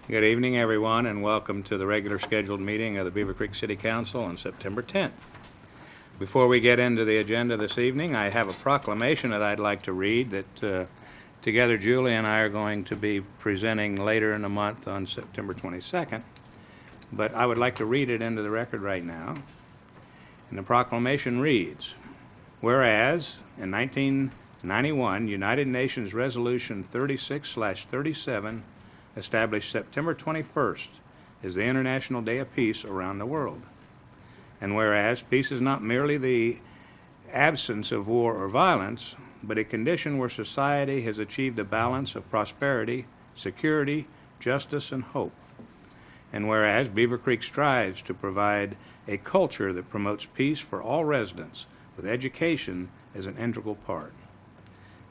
Good evening, everyone, and welcome to the regular scheduled meeting of the Beavercreek City Council on September 10th. Before we get into the agenda this evening, I have a proclamation that I'd like to read that together Julie and I are going to be presenting later in the month on September 22nd. But I would like to read it into the record right now. And the proclamation reads, whereas in 1991, United Nations Resolution 36/37 established September 21st as the International Day of Peace around the world. And whereas peace is not merely the absence of war or violence, but a condition where society has achieved a balance of prosperity, security, justice, and hope. And whereas Beavercreek strives to provide a culture that promotes peace for all residents, with education as an integral part.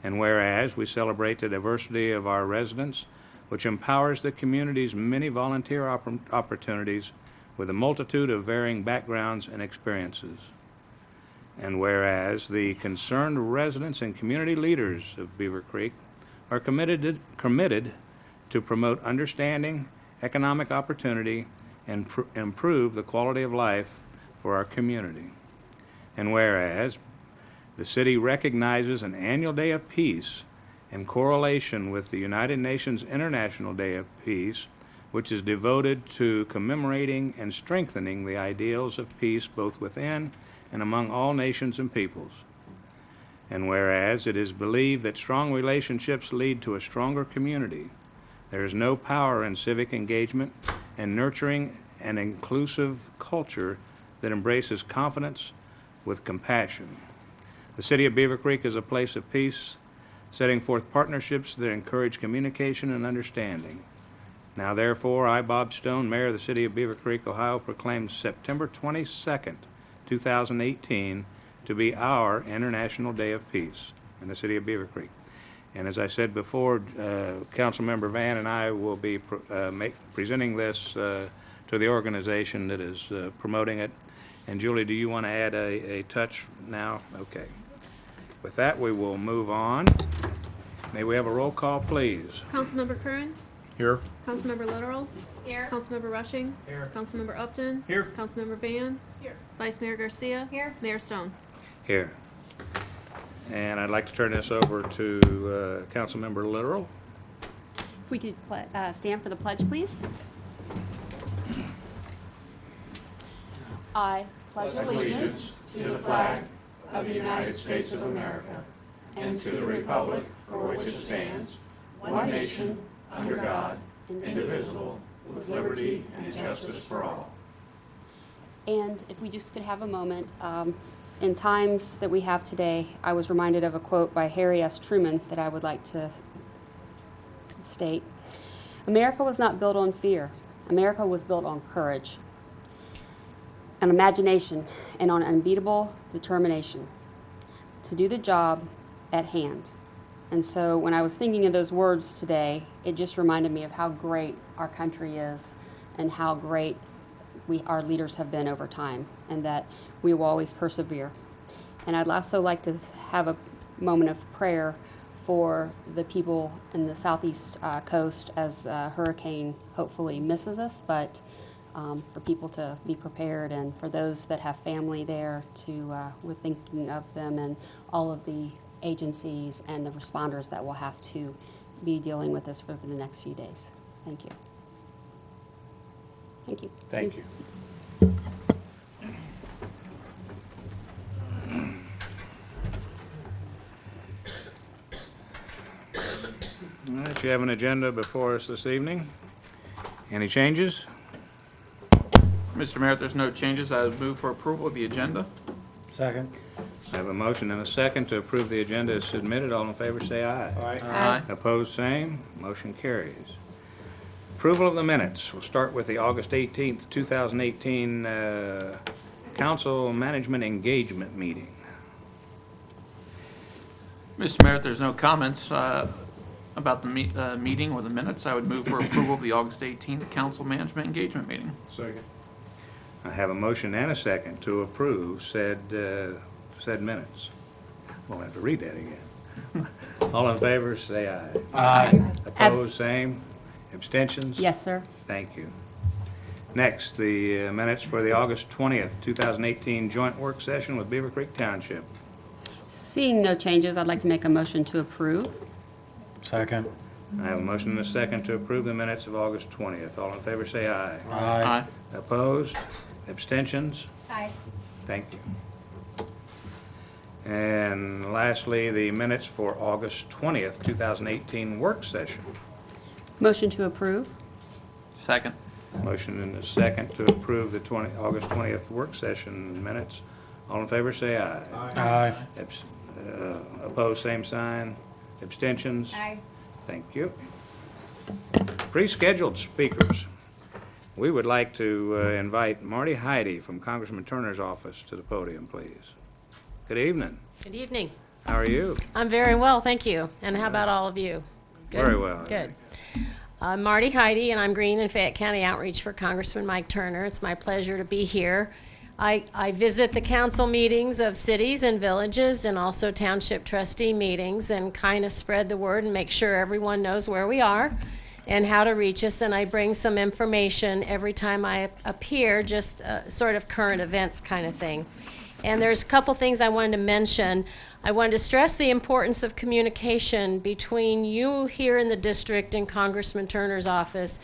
And whereas we celebrate the diversity of our residents, which empowers the community's many volunteer opportunities with a multitude of varying backgrounds and experiences. And whereas the concerned residents and community leaders of Beavercreek are committed to promote understanding, economic opportunity, and improve the quality of life for our community. And whereas the city recognizes an annual Day of Peace in correlation with the United Nations International Day of Peace, which is devoted to commemorating and strengthening the ideals of peace both within and among all nations and peoples. And whereas it is believed that strong relationships lead to a stronger community, there is no power in civic engagement and nurturing an inclusive culture that embraces confidence with compassion. The City of Beavercreek is a place of peace, setting forth partnerships that encourage communication and understanding. Now therefore, I, Bob Stone, Mayor of the City of Beavercreek, Ohio, proclaim September 22nd, 2018 to be our International Day of Peace in the City of Beavercreek. And as I said before, Councilmember Van and I will be presenting this to the organization that is promoting it. And Julie, do you want to add a touch now? Okay. With that, we will move on. May we have a roll call, please? Councilmember Curran? Here. Councilmember Literal? Here. Councilmember Rushing? Here. Councilmember Upton? Here. Councilmember Van? Here. Vice Mayor Garcia? Here. Mayor Stone? Here. And I'd like to turn this over to Councilmember Literal. If we could stand for the pledge, please. I pledge allegiance to the flag of the United States of America and to the republic for which it stands, one nation, under God, indivisible, with liberty and justice for all. And if we just could have a moment, in times that we have today, I was reminded of a quote by Harry S. Truman that I would like to state. America was not built on fear. America was built on courage, on imagination, and on unbeatable determination to do the job at hand. And so when I was thinking of those words today, it just reminded me of how great our country is and how great our leaders have been over time, and that we will always persevere. And I'd also like to have a moment of prayer for the people in the southeast coast as the hurricane hopefully misses us, but for people to be prepared, and for those that have family there we're thinking of them and all of the agencies and the responders that will have to be dealing with this for the next few days. Thank you. Thank you. Thank you. All right, you have an agenda before us this evening. Any changes? Mr. Mayor, if there's no changes, I would move for approval of the agenda. Second. I have a motion and a second to approve the agenda as submitted. All in favor say aye. Aye. Opposed, same. Motion carries. Approval of the minutes. We'll start with the August 18th, 2018 Council Management Engagement Meeting. Mr. Mayor, if there's no comments about the meeting or the minutes, I would move for approval of the August 18th Council Management Engagement Meeting. Second. I have a motion and a second to approve said minutes. We'll have to read that again. All in favor, say aye. Aye. Opposed, same. Abstentions? Yes, sir. Thank you. Next, the minutes for the August 20th, 2018 joint work session with Beavercreek Township. Seeing no changes, I'd like to make a motion to approve. Second. I have a motion and a second to approve the minutes of August 20th. All in favor say aye. Aye. Opposed? Abstentions? Aye. Thank you. And lastly, the minutes for August 20th, 2018 work session. Motion to approve. Second. Motion and a second to approve the August 20th work session minutes. All in favor say aye. Aye. Opposed, same sign. Abstentions? Aye. Thank you. Prescheduled speakers. We would like to invite Marty Heidi from Congressman Turner's office to the podium, please. Good evening. Good evening. How are you? I'm very well, thank you. And how about all of you? Good? Very well. Good. I'm Marty Heidi, and I'm Green and Fayette County Outreach for Congressman Mike Turner. It's my pleasure to be here. I visit the council meetings of cities and villages and also township trustee meetings and kind of spread the word and make sure everyone knows where we are and how to reach us. And I bring some information every time I appear, just sort of current events kind of thing. And there's a couple things I wanted to mention. I wanted to stress the importance of communication between you here in the district and Congressman Turner's office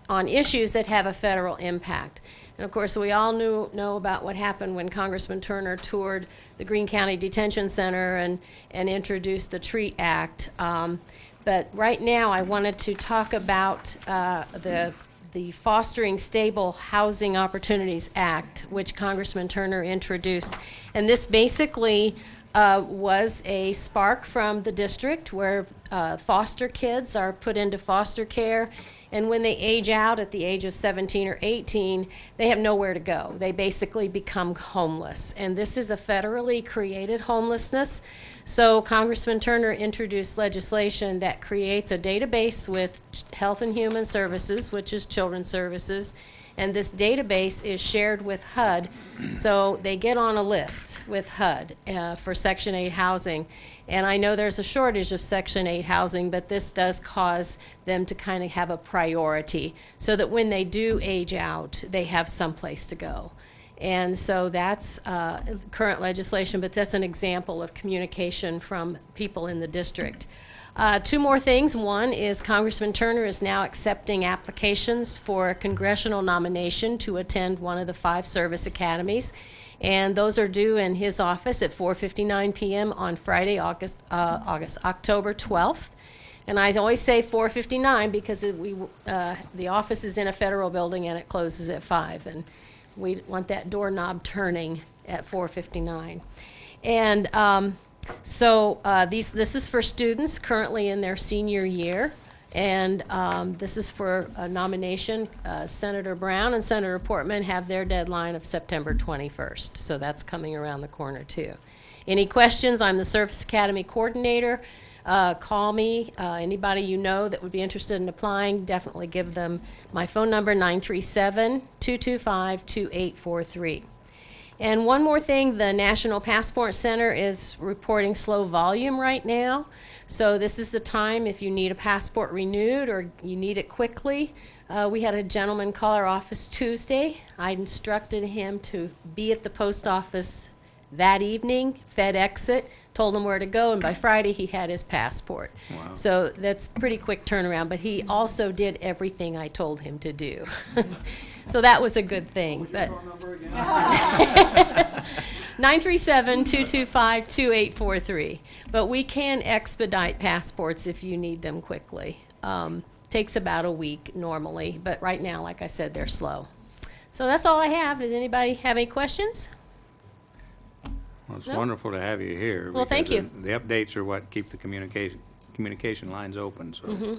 on issues that have a federal impact. And of course, we all know about what happened when Congressman Turner toured the Greene County Detention Center and introduced the TREAT Act. But right now, I wanted to talk about the Fostering Stable Housing Opportunities Act, which Congressman Turner introduced. And this basically was a spark from the district where foster kids are put into foster care. And when they age out at the age of 17 or 18, they have nowhere to go. They basically become homeless. And this is a federally created homelessness. So Congressman Turner introduced legislation that creates a database with Health and Human Services, which is Children's Services, and this database is shared with HUD. So they get on a list with HUD for Section 8 housing. And I know there's a shortage of Section 8 housing, but this does cause them to kind of have a priority so that when they do age out, they have someplace to go. And so that's current legislation, but that's an example of communication from people in the district. Two more things. One is Congressman Turner is now accepting applications for a congressional nomination to attend one of the 5 service academies. And those are due in his office at 4:59 p.m. on Friday, October 12th. And I always say 4:59 because the office is in a federal building and it closes at 5. And we want that doorknob turning at 4:59. And so this is for students currently in their senior year. And this is for a nomination. Senator Brown and Senator Portman have their deadline of September 21st. So that's coming around the corner too. Any questions? I'm the Service Academy Coordinator. Call me. Anybody you know that would be interested in applying, definitely give them my phone number, 937-225-2843. And one more thing, the National Passport Center is reporting slow volume right now. So this is the time if you need a passport renewed or you need it quickly. We had a gentleman call our office Tuesday. I instructed him to be at the post office that evening, FedEx it, told him where to go, and by Friday he had his passport. Wow. So that's pretty quick turnaround, but he also did everything I told him to do. So that was a good thing. But 937-225-2843. But we can expedite passports if you need them quickly. Takes about a week normally, but right now, like I said, they're slow. So that's all I have. Does anybody have any questions? Well, it's No? wonderful to have you here. Well, thank because you. The updates are what keep the communication lines open, so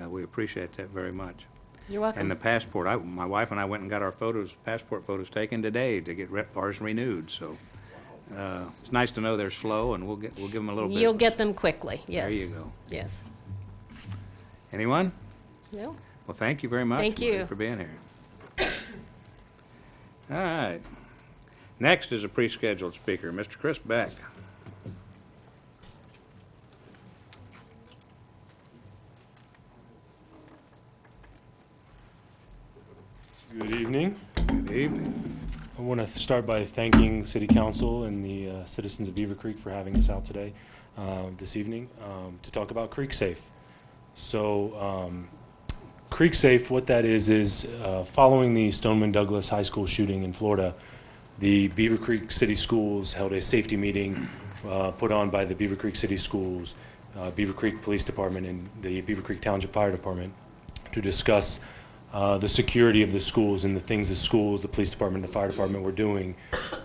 we appreciate that very much. You're welcome. And the passport, my wife and I went and got our passport photos taken today to get ours renewed, so it's nice to know they're slow, and we'll give them a little bit. You'll get them quickly, yes. There you go. Yes. Anyone? No? Well, thank you very much. Thank you. Marty, for being here. All right. Next is a pre-scheduled speaker, Mr. Chris Beck. Good evening. Good evening. I want to start by thanking City Council and the citizens of Beavercreek for having us out today, this evening, to talk about Creek Safe. So, Creek Safe, what that is following the Stoneman Douglas High School shooting in Florida, the Beavercreek City Schools held a safety meeting put on by the Beavercreek City Schools, Beavercreek Police Department, and the Beavercreek Township Fire Department to discuss the security of the schools and the things the schools, the police department, the fire department were doing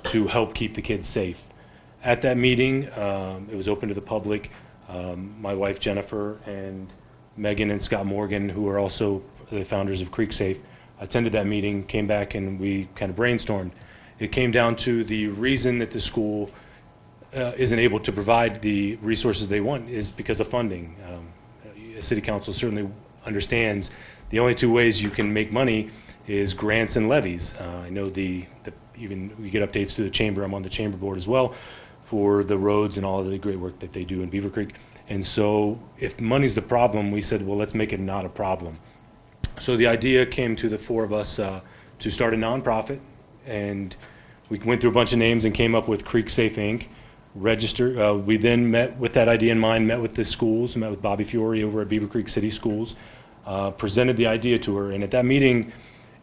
to help keep the kids safe. At that meeting, it was open to the public. My wife Jennifer and Megan and Scott Morgan, who are also the founders of Creek Safe, attended that meeting, came back, and we kind of brainstormed. It came down to the reason that the school isn't able to provide the resources they want is because of funding. City Council certainly understands the only two ways you can make money is grants and levies. I know even we get updates through the chamber. I'm on the chamber board as well for the roads and all of the great work that they do in Beavercreek. And so if money's the problem, we said, well, let's make it not a problem. So the idea came to the four of us to start a nonprofit, and we went through a bunch of names and came up with Creek Safe Inc. Register. We then met with that idea in mind, met with the schools, met with Bobby Fiore over at Beavercreek City Schools, presented the idea to her, and at that meeting,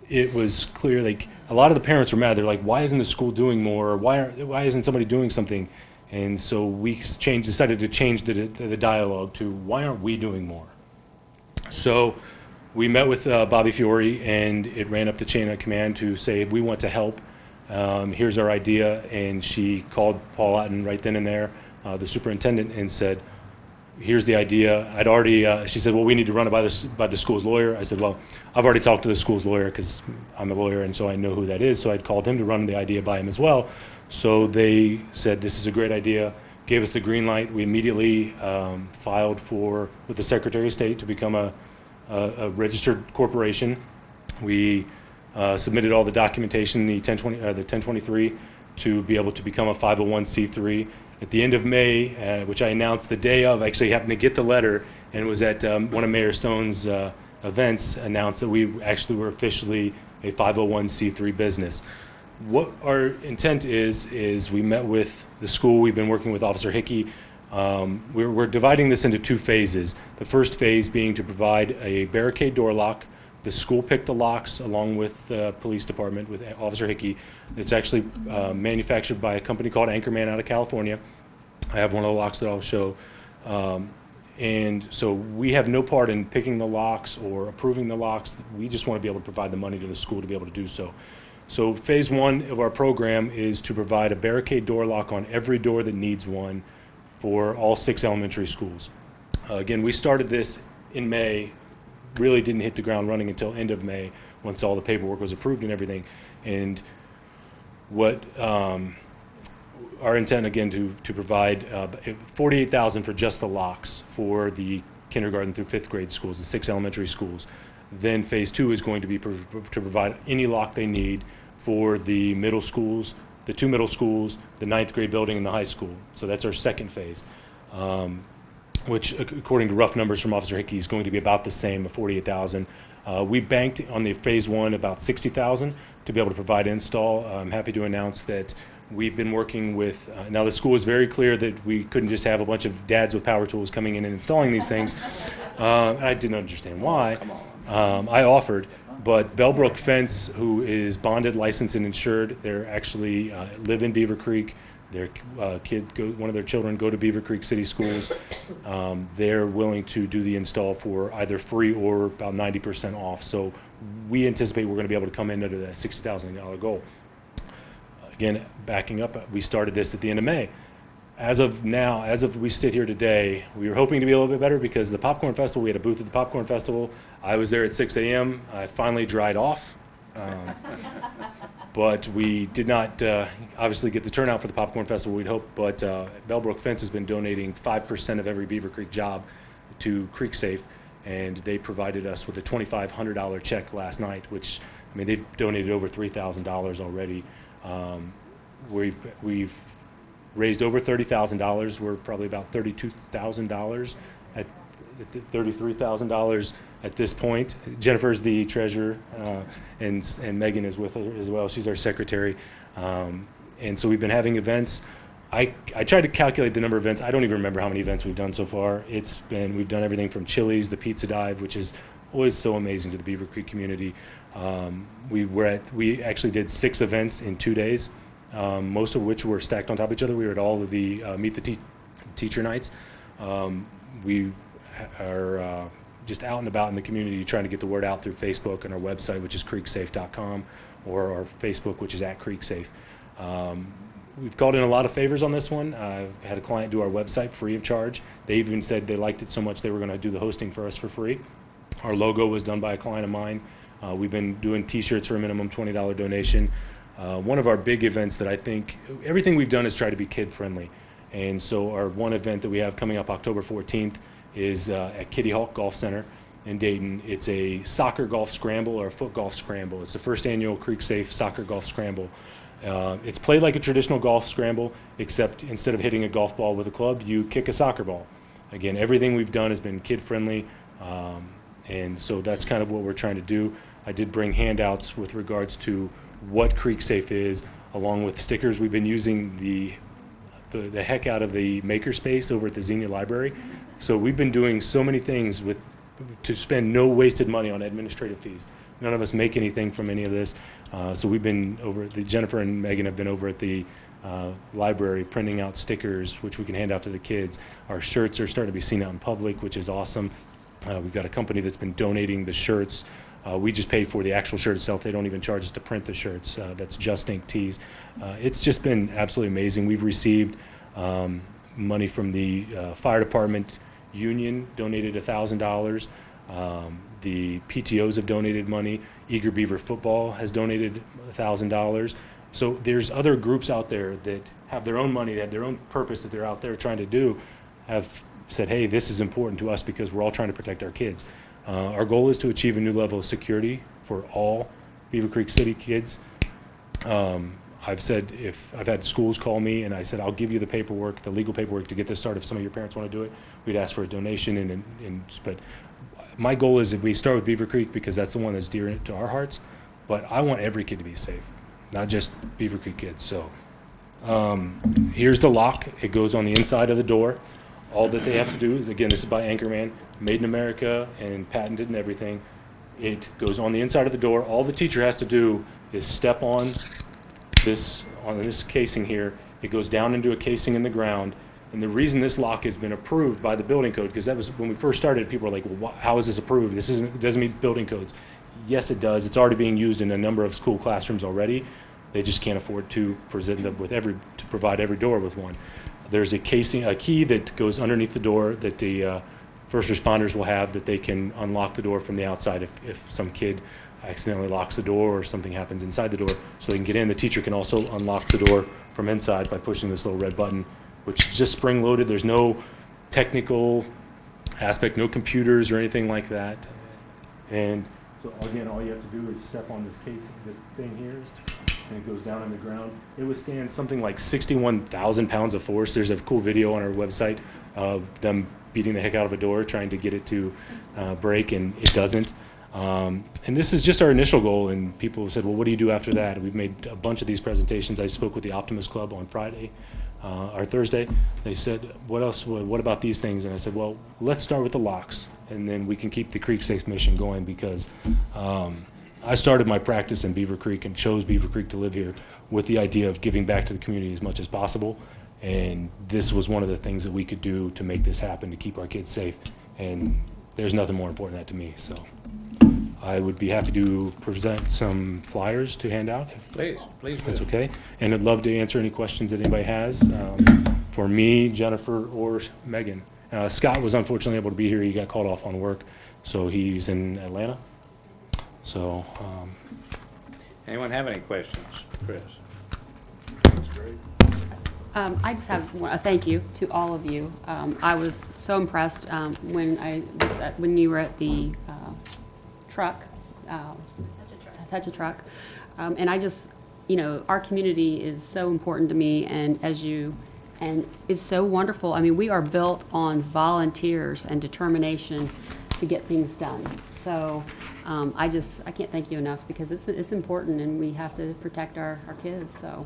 it was clear, like, a lot of the parents were mad. They're like, why isn't the school doing more? Why isn't somebody doing something? And so we decided to change the dialogue to, why aren't we doing more? So we met with Bobby Fiore, and it ran up the chain of command to say, we want to help. Here's our idea. And she called Paul Otten right then and there, the superintendent, and said, here's the idea. I'd already, she said, well, we need to run it by the school's lawyer. I said, well, I've already talked to the school's lawyer because I'm a lawyer, and so I know who that is. So I'd called him to run the idea by him as well. So they said, this is a great idea, gave us the green light. We immediately filed with the Secretary of State to become a registered corporation. We submitted all the documentation, the 1023, to be able to become a 501c3. At the end of May, which I announced the day of, I actually happened to get the letter, and it was at one of Mayor Stone's events, announced that we actually were officially a 501c3 business. What our intent is we met with the school. We've been working with Officer Hickey. We're dividing this into two phases. The first phase being to provide a barricade door lock. The school picked the locks along with the police department, with Officer Hickey. It's actually manufactured by a company called Anchorman out of California. I have one of the locks that I'll show. And so we have no part in picking the locks or approving the locks. We just want to be able to provide the money to the school to be able to do so. So phase one of our program is to provide a barricade door lock on every door that needs one for all 6 elementary schools. Again, we started this in May, really didn't hit the ground running until end of May once all the paperwork was approved and everything. And what our intent, again, to provide $48,000 for just the locks for the kindergarten through 5th grade schools, the 6 elementary schools. Then phase 2 is going to be to provide any lock they need for the middle schools, the 2 middle schools, the 9th grade building, and the high school. So that's our second phase, which, according to rough numbers from Officer Hickey, is going to be about the same, of $48,000. We banked on the phase 1 about $60,000 to be able to provide install. I'm happy to announce that we've been working with, now the school is very clear that we couldn't just have a bunch of dads with power tools coming in and installing these things. I didn't understand why. I offered, but Bellbrook Fence, who is bonded, licensed, and insured, they're actually live in Beavercreek. Their one of their children go to Beavercreek City Schools. They're willing to do the install for either free or about 90% off. So we anticipate we're going to be able to come in under that $60,000 goal. Again, backing up, we started this at the end of May. As of now, we sit here today, we were hoping to be a little bit better because the Popcorn Festival, we had a booth at the Popcorn Festival. I was there at 6 a.m. I finally dried off. But we did not obviously get the turnout for the Popcorn Festival we'd hoped, but Bellbrook Fence has been donating 5% of every Beavercreek job to Creek Safe, and they provided us with a $2,500 check last night, which, I mean, they've donated over $3,000 already. We've raised over $30,000. We're probably about $32,000 $33,000 at this point. Jennifer's the treasurer, and Megan is with her as well. She's our secretary. And so we've been having events. I tried to calculate the number of events. I don't even remember how many events we've done so far. We've done everything from Chili's, the Pizza Dive, which is always so amazing to the Beavercreek community. We actually did 6 events in 2 days, most of which were stacked on top of each other. We were at all of the Meet the Teacher nights. We are just out and about in the community trying to get the word out through Facebook and our website, which is creeksafe.com, or our Facebook, which is @creeksafe. We've called in a lot of favors on this one. I've had a client do our website free of charge. They even said they liked it so much they were going to do the hosting for us for free. Our logo was done by a client of mine. We've been doing t-shirts for a minimum $20 donation. One of our big events that I think, everything we've done is try to be kid friendly. And so our one event that we have coming up October 14th is at Kitty Hawk Golf Center in Dayton. It's a soccer golf scramble or a foot golf scramble. It's the first annual Creek Safe Soccer Golf Scramble. It's played like a traditional golf scramble, except instead of hitting a golf ball with a club, you kick a soccer ball. Again, everything we've done has been kid-friendly, and so that's kind of what we're trying to do. I did bring handouts with regards to what Creek Safe is, along with stickers. We've been using the heck out of the makerspace over at the Xenia Library. So we've been doing so many things to spend no wasted money on administrative fees. None of us make anything from any of this. So we've been Jennifer and Megan have been over at the library printing out stickers, which we can hand out to the kids. Our shirts are starting to be seen out in public, which is awesome. We've got a company that's been donating the shirts. We just pay for the actual shirt itself. They don't even charge us to print the shirts. That's Just Ink Tees. It's just been absolutely amazing. We've received money from the fire department union, donated $1,000. The PTOs have donated money. Eager Beaver Football has donated $1,000. So there's other groups out there that have their own money, that have their own purpose that they're out there trying to do, have said, hey, this is important to us because we're all trying to protect our kids. Our goal is to achieve a new level of security for all Beavercreek City kids. I've said, if I've had schools call me and I said, I'll give you the paperwork, the legal paperwork to get this started if some of your parents want to do it, we'd ask for a donation. But my goal is that we start with Beavercreek because that's the one that's dear to our hearts. But I want every kid to be safe, not just Beavercreek kids. So here's the lock. It goes on the inside of the door. All that they have to do is, again, this is by Anchorman, made in America and patented and everything. It goes on the inside of the door. All the teacher has to do is step on this casing here. It goes down into a casing in the ground. And the reason this lock has been approved by the building code, because that was when we first started, people were like, well, how is this approved? It doesn't meet building codes. Yes, it does. It's already being used in a number of school classrooms already. They just can't afford to present them to provide every door with one. There's a key that goes underneath the door that the first responders will have, that they can unlock the door from the outside if some kid accidentally locks the door or something happens inside the door, so they can get in. The teacher can also unlock the door from inside by pushing this little red button, which is just spring-loaded. There's no technical aspect, no computers or anything like that. And so again, all you have to do is step on this thing here, and it goes down on the ground. It withstands something like 61,000 pounds of force. There's a cool video on our website of them beating the heck out of a door, trying to get it to break, and it doesn't. And this is just our initial goal, and people said, well, what do you do after that? And we've made a bunch of these presentations. I spoke with the Optimist Club on Friday, or Thursday. They said, what else, what about these things? And I said, well, let's start with the locks, and then we can keep the Creek Safe mission going, because I started my practice in Beavercreek and chose Beavercreek to live here with the idea of giving back to the community as much as possible. And this was one of the things that we could do to make this happen, to keep our kids safe. And there's nothing more important than that to me. So I would be happy to present some flyers to hand out. Please do. That's okay. And I'd love to answer any questions that anybody has for me, Jennifer, or Megan. Scott was unfortunately able to be here. He got called off on work, so he's in Atlanta. So, Anyone have any questions, Chris? I just have a thank you to all of you. I was so impressed when you were at the truck, Touch a Truck, and I just, our community is so important to me, and as you and it's so wonderful. I mean, we are built on volunteers and determination to get things done. So I can't thank you enough, because it's important, and we have to protect our kids. So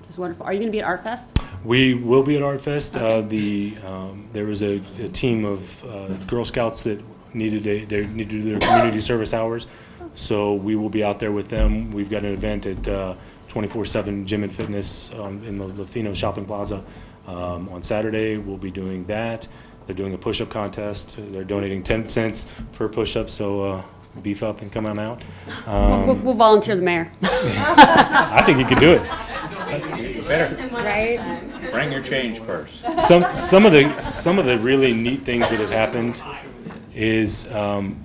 just wonderful. Are you going to be at Art Fest? We will be at Art Fest. Okay. There was a team of Girl Scouts that needed to do their community service hours, so we will be out there with them. We've got an event at 24/7 Gym and Fitness in the Lafino Shopping Plaza on Saturday. We'll be doing that. They're doing a push-up contest. They're donating 10 cents per push-up, so beef up and come on out. We'll volunteer the mayor. I think you could do it. Better bring your change purse. Some of the really neat things that have happened is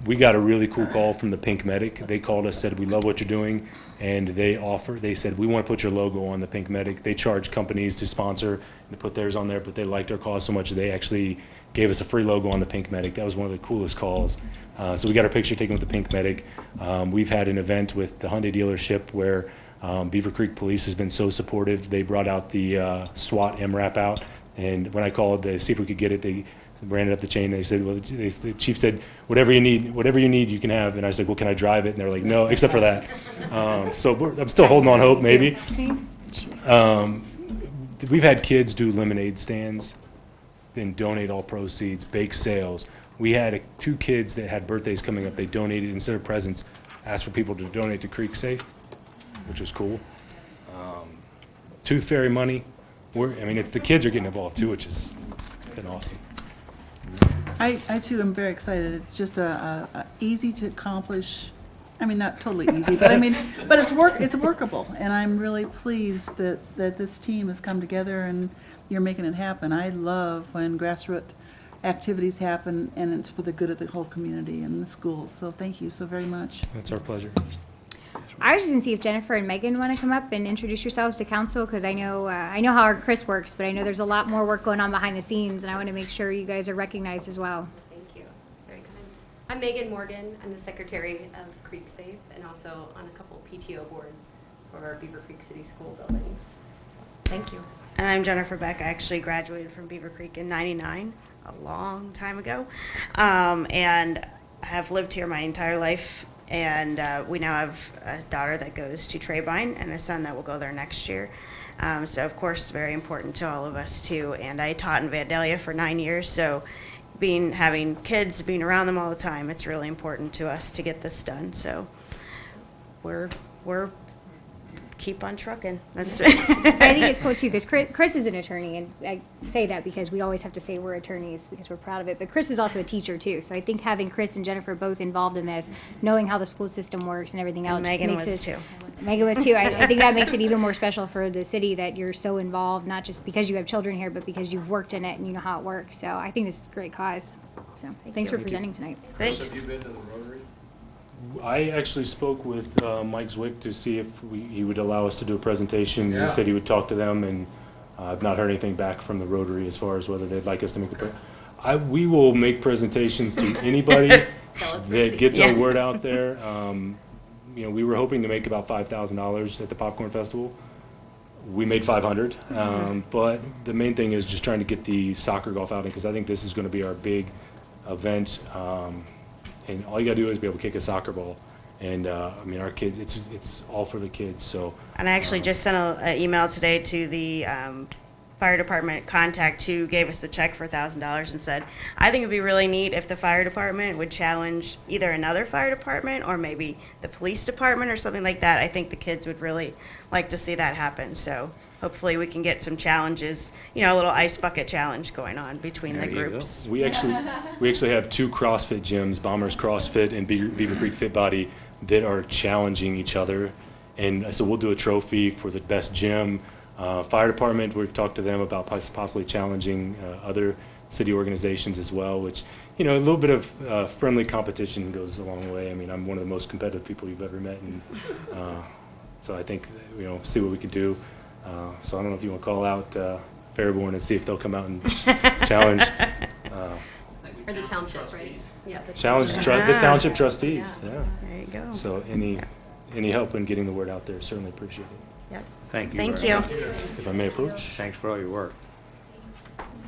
we got a really cool call from the Pink Medic. They called us, said, we love what you're doing, and they said, we want to put your logo on the Pink Medic. They charge companies to sponsor and to put theirs on there, but they liked our cause so much they actually gave us a free logo on the Pink Medic. That was one of the coolest calls. So we got our picture taken with the Pink Medic. We've had an event with the Hyundai dealership where Beavercreek Police has been so supportive. They brought out the SWAT MRAP out, and when I called to see if we could get it, they ran it up the chain. They said, well, the chief said, whatever you need, you can have. And I said, well, can I drive it? And they're like, no, except for that. So I'm still holding on hope, maybe. We've had kids do lemonade stands and donate all proceeds, bake sales. We had 2 kids that had birthdays coming up. They donated, instead of presents, asked for people to donate to Creek Safe, which was cool. Tooth Fairy money. It's the kids are getting involved too, which has been awesome. I too am very excited. It's just a easy to accomplish. I mean, not totally easy, but it's workable, and I'm really pleased that this team has come together and you're making it happen. I love when grassroots activities happen, and it's for the good of the whole community and the schools. So thank you so very much. That's our pleasure. I was just gonna see if Jennifer and Megan want to come up and introduce yourselves to council, because I know how our Chris works, but I know there's a lot more work going on behind the scenes, and I want to make sure you guys are recognized as well. Thank you. Very kind. I'm Megan Morgan. I'm the secretary of Creek Safe, and also on a couple PTO boards for our Beavercreek City School buildings. Thank you. And I'm Jennifer Beck. I actually graduated from Beavercreek in '99, a long time ago, and I have lived here my entire life. And we now have a daughter that goes to Trebine and a son that will go there next year. So of course, it's very important to all of us too. And I taught in Vandalia for 9 years, so having kids, being around them all the time, it's really important to us to get this done. So we're keep on trucking. That's right. I think it's cool too, because Chris is an attorney, and I say that because we always have to say we're attorneys because we're proud of it. But Chris was also a teacher too, so I think having Chris and Jennifer both involved in this, knowing how the school system works and everything else, And Megan makes was it, too. Megan was too. I think that makes it even more special for the city that you're so involved, not just because you have children here, but because you've worked in it and you know how it works. So I think this is a great cause. So thanks for presenting tonight. Thanks. Have you been to the Rotary? I actually spoke with Mike Zwick to see if he would allow us to do a presentation. Yeah. He said he would talk to them, and I've not heard anything back from the Rotary as far as whether they'd like us to make we will make presentations to anybody that gets our word out there. We were hoping to make about $5,000 at the Popcorn Festival. We made 500, but the main thing is just trying to get the soccer golf outing, because I think this is going to be our big event. And all you gotta do is be able to kick a soccer ball, and our kids, it's all for the kids. So. And I actually just sent an email today to the fire department contact who gave us the check for $1,000 and said, I think it'd be really neat if the fire department would challenge either another fire department or maybe the police department or something like that. I think the kids would really like to see that happen. So hopefully we can get some challenges, a little ice bucket challenge going on between the groups. We actually have 2 CrossFit gyms, Bombers CrossFit and Beavercreek Fit Body, that are challenging each other. And so we'll do a trophy for the best gym. Fire department, we've talked to them about possibly challenging other city organizations as well, which, a little bit of friendly competition goes a long way. I'm one of the most competitive people you've ever met, and so I think, see what we can do. So I don't know if you want to call out Fairborn and see if they'll come out and challenge. Or the township, right? Yeah. Challenge the township trustees. Yeah. There you go. So any help in getting the word out there, certainly appreciate it. Yep. Thank you. Thank very you. much. If I may approach. Thanks for all your work.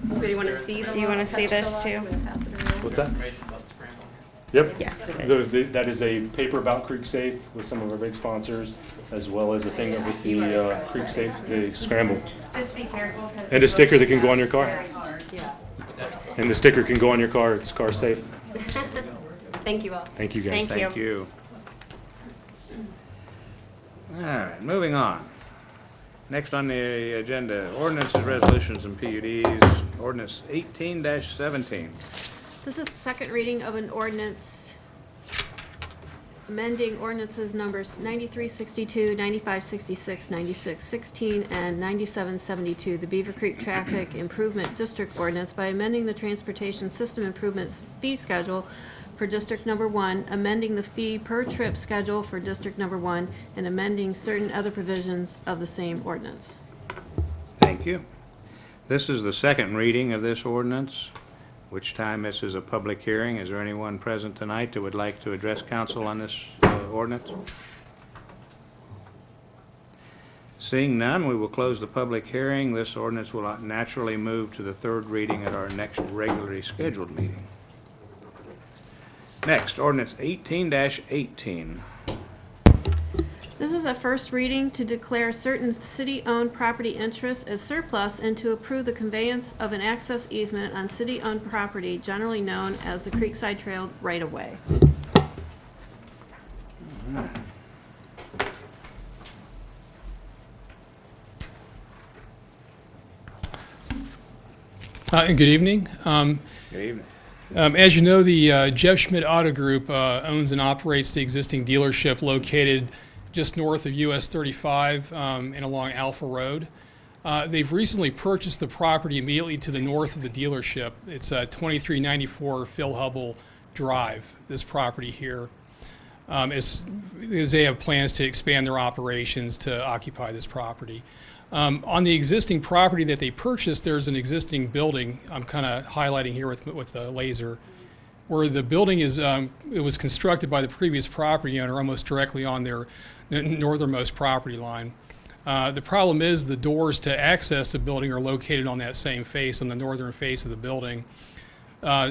Anybody want to see them? Do you want to see this too? What's that? Information about the scramble. Yep. Yes, it is. That is a paper about Creek Safe with some of our big sponsors, as well as a thing with the Creek Safe, the scramble. Just be careful. And a sticker that can go on your car. Yeah. And the sticker can go on your car. It's car safe. Thank you all. Thank you, guys. Thank Thank you. All right, moving on. Next on the agenda, ordinances, resolutions, and PUDs. Ordinance 18-17. This is the second reading of an ordinance amending ordinances numbers 9362, 9566, 9616, and 9772, the Beavercreek Traffic Improvement District Ordinance by amending the Transportation System Improvements Fee Schedule for District Number 1, amending the fee per trip schedule for District Number 1, and amending certain other provisions of the same ordinance. Thank you. This is the second reading of this ordinance, which time this is a public hearing. Is there anyone present tonight that would like to address council on this ordinance? Seeing none, we will close the public hearing. This ordinance will naturally move to the third reading at our next regularly scheduled meeting. Next, ordinance 18-18. This is a first reading to declare certain city-owned property interests as surplus and to approve the conveyance of an access easement on city-owned property generally known as the Creekside Trail right-of-way. Good evening. Good evening. As you know, the Jeff Schmidt Auto Group owns and operates the existing dealership located just north of US 35 and along Alpha Road. They've recently purchased the property immediately to the north of the dealership. It's 2394 Phil Hubble Drive, this property here, as they have plans to expand their operations to occupy this property. On the existing property that they purchased, there's an existing building, I'm kind of highlighting here with the laser, where the building is, it was constructed by the previous property owner almost directly on their northernmost property line. The problem is the doors to access the building are located on that same face, on the northern face of the building.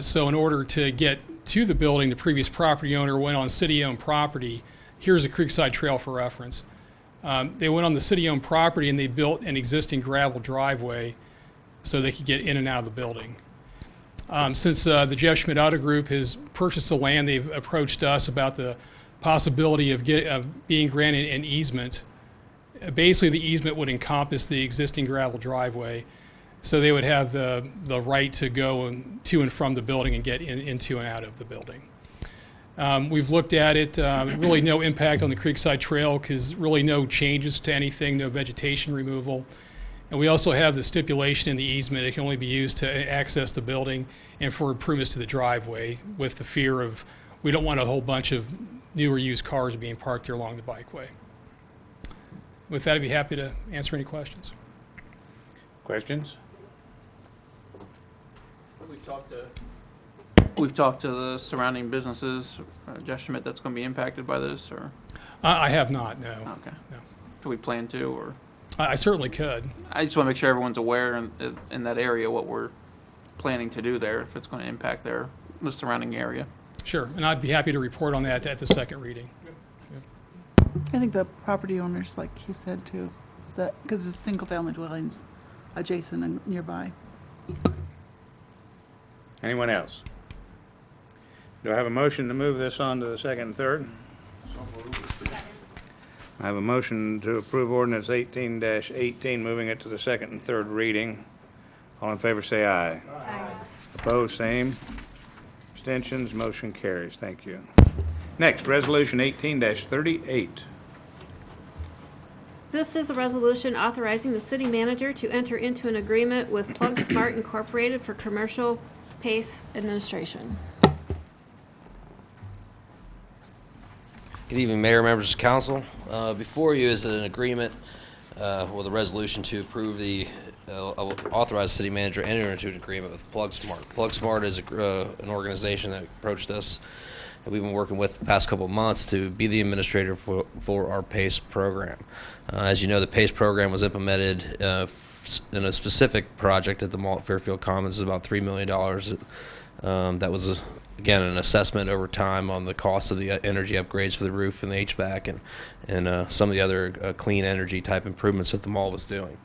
So in order to get to the building, the previous property owner went on city-owned property. Here's a Creekside Trail for reference. They went on the city-owned property and they built an existing gravel driveway so they could get in and out of the building. Since the Jeff Schmidt Auto Group has purchased the land, they've approached us about the possibility of being granted an easement. Basically, the easement would encompass the existing gravel driveway, so they would have the right to go to and from the building and get into and out of the building. We've looked at it, really no impact on the Creekside Trail because really no changes to anything, no vegetation removal. And we also have the stipulation in the easement, it can only be used to access the building and for improvements to the driveway with the fear of, we don't want a whole bunch of newer used cars being parked there along the bikeway. With that, I'd be happy to answer any questions. Questions? We've talked to the surrounding businesses, Jeff Schmidt, that's going to be impacted by this, or? I have not, no. Okay. No. Do we plan to, or? I certainly could. I just want to make sure everyone's aware in that area what we're planning to do there, if it's going to impact the surrounding area. Sure, and I'd be happy to report on that at the second reading. I think the property owners, like he said too, that, because it's single-family dwellings adjacent and nearby. Anyone else? Do I have a motion to move this on to the second and third? I have a motion to approve ordinance 18-18, moving it to the second and third reading. All in favor say aye. Aye. Opposed, same. Abstentions, motion carries. Thank you. Next, resolution 18-38. This is a resolution authorizing the city manager to enter into an agreement with Plug Smart Incorporated for commercial PACE administration. Good evening, Mayor, members of council. Before you is an agreement with a resolution to approve the authorize city manager enter into an agreement with Plug Smart. Plug Smart is an organization that approached us that we've been working with the past couple of months to be the administrator for our PACE program. As you know, the PACE program was implemented in a specific project at the mall at Fairfield Commons. It's about $3 million. That was, again, an assessment over time on the cost of the energy upgrades for the roof and the HVAC and some of the other clean energy type improvements that the mall was doing.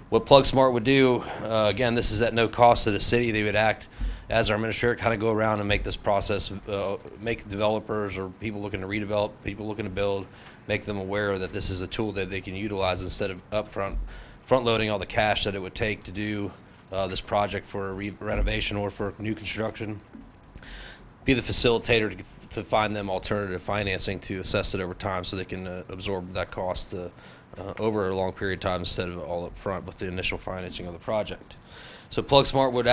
What Plug Smart would do, again, this is at no cost to the city. They would act as our administrator, kind of go around and make this process, make developers or people looking to redevelop, people looking to build, make them aware that this is a tool that they can utilize instead of front loading all the cash that it would take to do this project for a renovation or for new construction. Be the facilitator to find them alternative financing to assess it over time so they can absorb that cost over a long period of time instead of all up front with the initial financing of the project. So Plug Smart would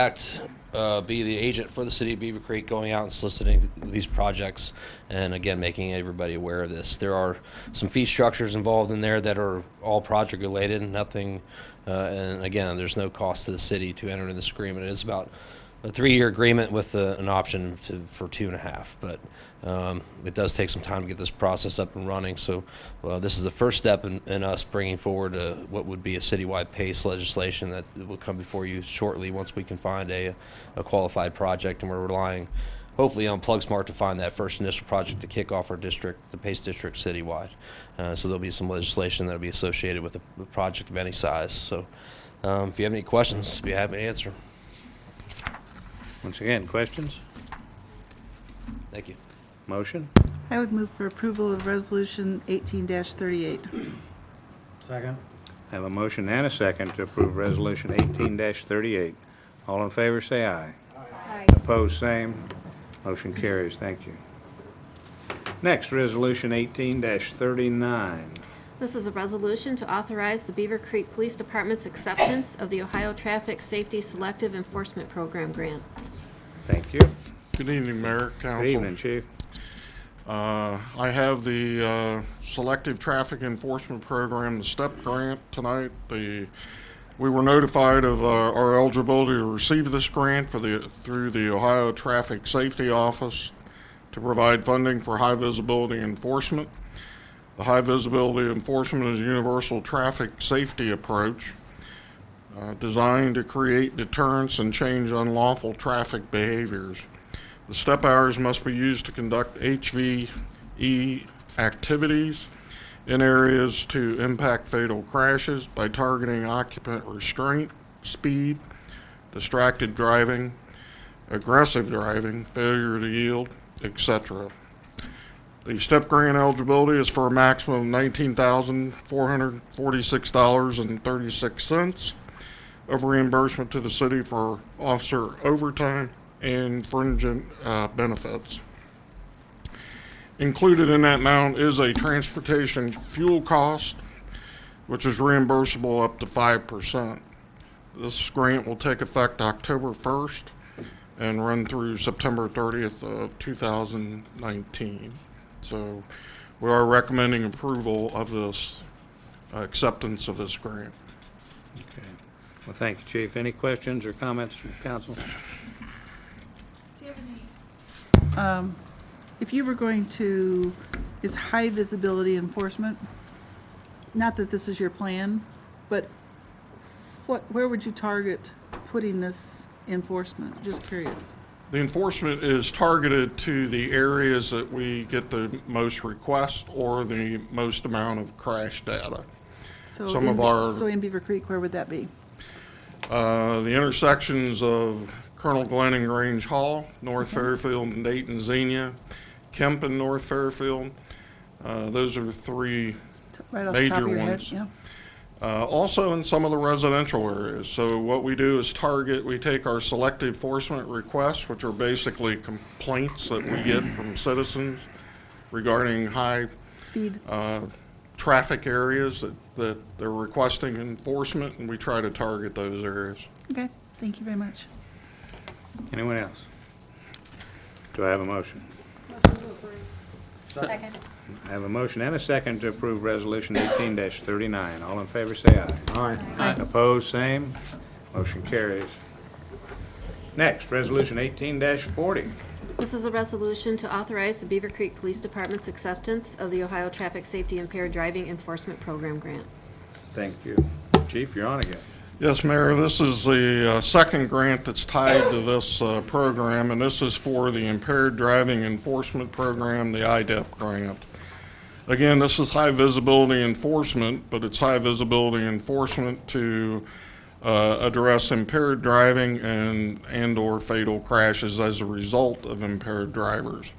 be the agent for the city of Beavercreek, going out and soliciting these projects and, again, making everybody aware of this. There are some fee structures involved in there that are all project related, nothing, and again, there's no cost to the city to enter into this agreement. It is about a 3-year agreement with an option for 2.5, but it does take some time to get this process up and running. So this is the first step in us bringing forward what would be a citywide PACE legislation that will come before you shortly once we can find a qualified project, and we're relying hopefully on Plug Smart to find that first initial project to kick off our district, the PACE district citywide. So there'll be some legislation that'll be associated with a project of any size. So if you have any questions, I'd be happy to answer. Once again, questions? Thank you. Motion? I would move for approval of Resolution 18-38. Second. I have a motion and a second to approve Resolution 18-38. All in favor, say aye. Aye. Opposed, same. Motion carries. Thank you. Next, Resolution 18-39. This is a resolution to authorize the Beavercreek Police Department's acceptance of the Ohio Traffic Safety Selective Enforcement Program grant. Thank you. Good evening, Mayor, Council. Good evening, Chief. I have the Selective Traffic Enforcement Program, the STEP grant tonight. We were notified of our eligibility to receive this grant through the Ohio Traffic Safety Office to provide funding for high visibility enforcement. The high visibility enforcement is a universal traffic safety approach designed to create deterrence and change unlawful traffic behaviors. The step hours must be used to conduct HVE activities in areas to impact fatal crashes by targeting occupant restraint, speed, distracted driving, aggressive driving, failure to yield, etc. The STEP grant eligibility is for a maximum of $19,446.36 of reimbursement to the city for officer overtime and fringe benefits. Included in that amount is a transportation fuel cost, which is reimbursable up to 5%. This grant will take effect October 1st and run through September 30th of 2019. So we are recommending approval of this acceptance of this grant. Okay. Well, thank you, Chief. Any questions or comments from council? Do you have any? If you were going to, is high visibility enforcement, not that this is your plan, but where would you target putting this enforcement? Just curious. The enforcement is targeted to the areas that we get the most requests or the most amount of crash data. So Some in, of our, so in Beavercreek, where would that be? the intersections of Colonel Glenn and Grange Hall, North Fairfield and Dayton Xenia, Kemp and North Fairfield. Those are three Right off the top major of your ones. head, yeah. Also in some of the residential areas. So what we do is we take our selective enforcement requests, which are basically complaints that we get from citizens regarding high Speed. traffic areas that they're requesting enforcement, and we try to target those areas. Okay, thank you very much. Anyone else? Do I have a motion? Second. I have a motion and a second to approve Resolution 18-39. All in favor, say aye. Aye. Opposed, same. Motion carries. Next, Resolution 18-40. This is a resolution to authorize the Beavercreek Police Department's acceptance of the Ohio Traffic Safety Impaired Driving Enforcement Program grant. Thank you. Chief, you're on again. Yes, Mayor, this is the second grant that's tied to this program, and this is for the Impaired Driving Enforcement Program, the IDEP grant. Again, this is high visibility enforcement, but it's high visibility enforcement to address impaired driving and/or fatal crashes as a result of impaired drivers.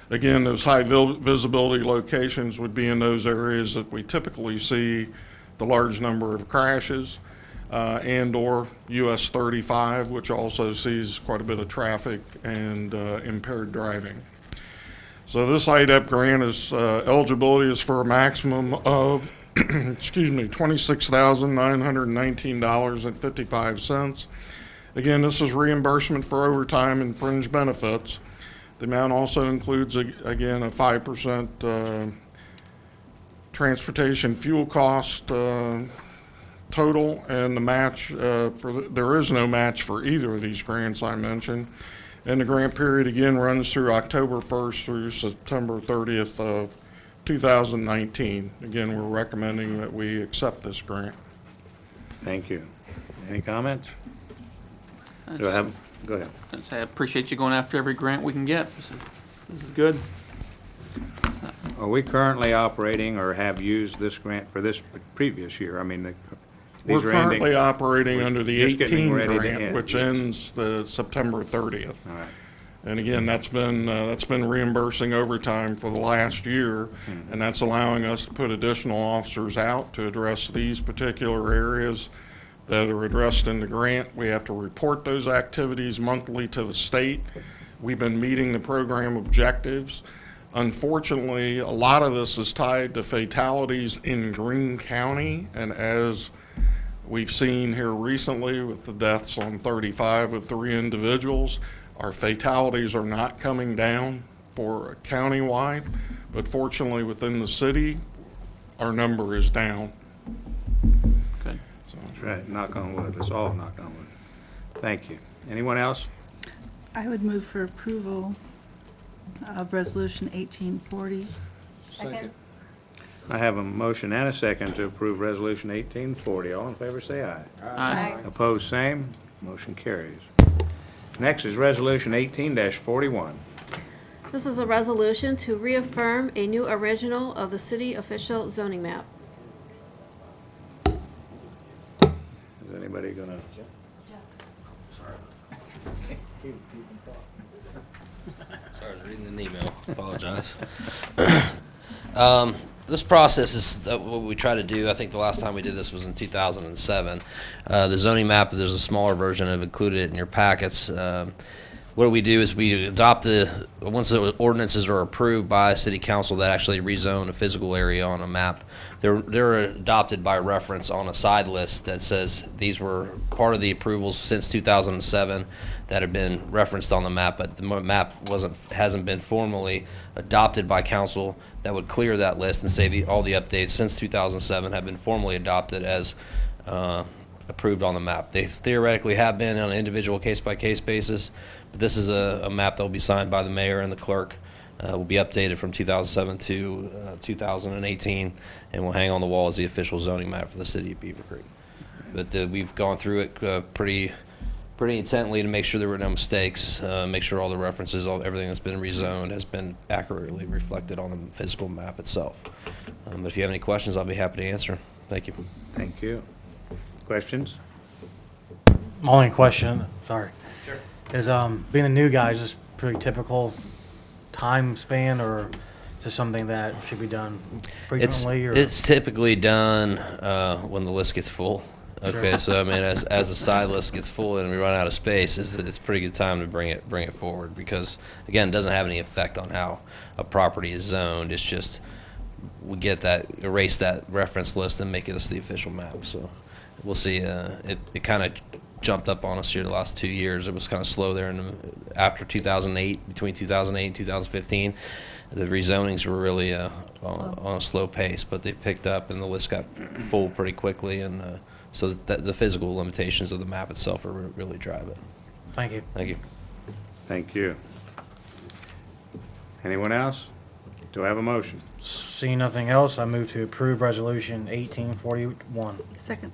Again, those high visibility locations would be in those areas that we typically see the large number of crashes, and/or US 35, which also sees quite a bit of traffic and impaired driving. So this IDEP grant is eligibility is for a maximum of excuse me, $26,919.55. Again, this is reimbursement for overtime and fringe benefits. The amount also includes, again, a 5% transportation fuel cost total, and the match, there is no match for either of these grants I mentioned. And the grant period, again, runs through October 1st through September 30th of 2019. Again, we're recommending that we accept this grant. Thank you. Any comments? Go ahead. I appreciate you going after every grant we can get. This is good. Are we currently operating or have used this grant for this previous year? I mean, We're these are ending. currently operating under the Just getting 18 ready to grant, end, which yes. ends the September 30th. All right. And again, that's been reimbursing overtime for the last year, and that's allowing us to put additional officers out to address these particular areas that are addressed in the grant. We have to report those activities monthly to the state. We've been meeting the program objectives. Unfortunately, a lot of this is tied to fatalities in Greene County, and as we've seen here recently with the deaths on 35 of 3 individuals, our fatalities are not coming down for countywide, but fortunately within the city, our number is down. Good. So, That's right. Knock on wood. Let's all knock on wood. Thank you. Anyone else? I would move for approval of Resolution 1840. Second. I have a motion and a second to approve Resolution 1840. All in favor, say aye. Aye. Opposed, same. Motion carries. Next is Resolution 18-41. This is a resolution to reaffirm a new original of the city official zoning map. Is anybody gonna? Sorry, I was reading an email. Apologize. This process is what we try to do. I think the last time we did this was in 2007. The zoning map, there's a smaller version of included it in your packets. What we do is we adopt once the ordinances are approved by city council that actually rezone a physical area on a map, they're adopted by reference on a side list that says these were part of the approvals since 2007 that have been referenced on the map, but the map hasn't been formally adopted by council that would clear that list and say all the updates since 2007 have been formally adopted as approved on the map. They theoretically have been on an individual case-by-case basis, but this is a map that will be signed by the mayor and the clerk. Will be updated from 2007 to 2018, and will hang on the wall as the official zoning map for the city of Beavercreek. But we've gone through it pretty intently to make sure there were no mistakes, make sure all the references, everything that's been rezoned has been accurately reflected on the physical map itself. But if you have any questions, I'll be happy to answer. Thank you. Thank you. Questions? My only question, sorry, is being a new guy, is this pretty typical time span, or just something that should be done frequently? It's typically done when the list gets full. Okay, Sure. so I mean, as the side list gets full and we run out of space, it's a pretty good time to bring it forward, because again, it doesn't have any effect on how a property is zoned. It's just we erase that reference list and make it the official map. So we'll see. It kind of jumped up on us here the last 2 years. It was kind of slow there after 2008, between 2008 and 2015. The rezonings were really on a slow pace, but they picked up and the list got full pretty quickly, and so the physical limitations of the map itself are really drive it. Thank you. Thank you. Thank you. Anyone else? Do I have a motion? Seeing nothing else, I move to approve Resolution 1841. Second.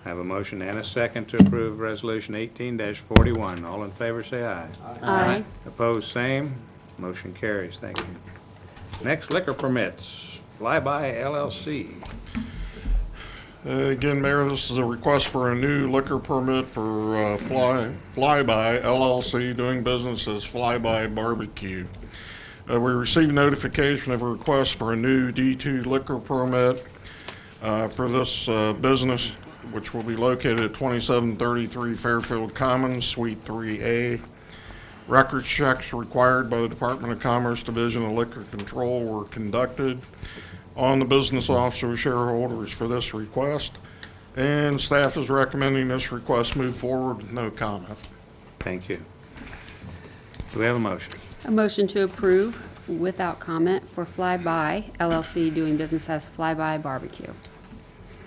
I have a motion and a second to approve Resolution 18-41. All in favor, say aye. Aye. Opposed, same. Motion carries. Thank you. Next, liquor permits. Flyby LLC. Again, Mayor, this is a request for a new liquor permit for Flyby LLC, doing business as Flyby BBQ. We received notification of a request for a new D2 liquor permit for this business, which will be located at 2733 Fairfield Commons, Suite 3A. Record checks required by the Department of Commerce Division of Liquor Control were conducted on the business officer shareholders for this request, and staff is recommending this request move forward with no comment. Thank you. Do we have a motion? A motion to approve without comment for Flyby LLC, doing business as Flyby BBQ.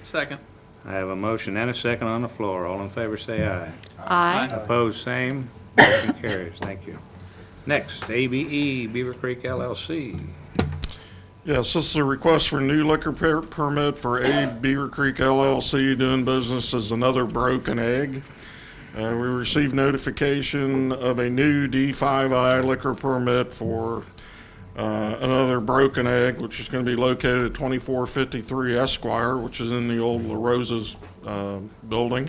Second. I have a motion and a second on the floor. All in favor, say aye. Aye. Opposed, same. Motion carries. Thank you. Next, ABE Beavercreek LLC. Yes, this is a request for a new liquor permit for Beavercreek LLC, doing business as Another Broken Egg. We received notification of a new D5I liquor permit for Another Broken Egg, which is going to be located at 2453 Esquire, which is in the old La Rosa's building.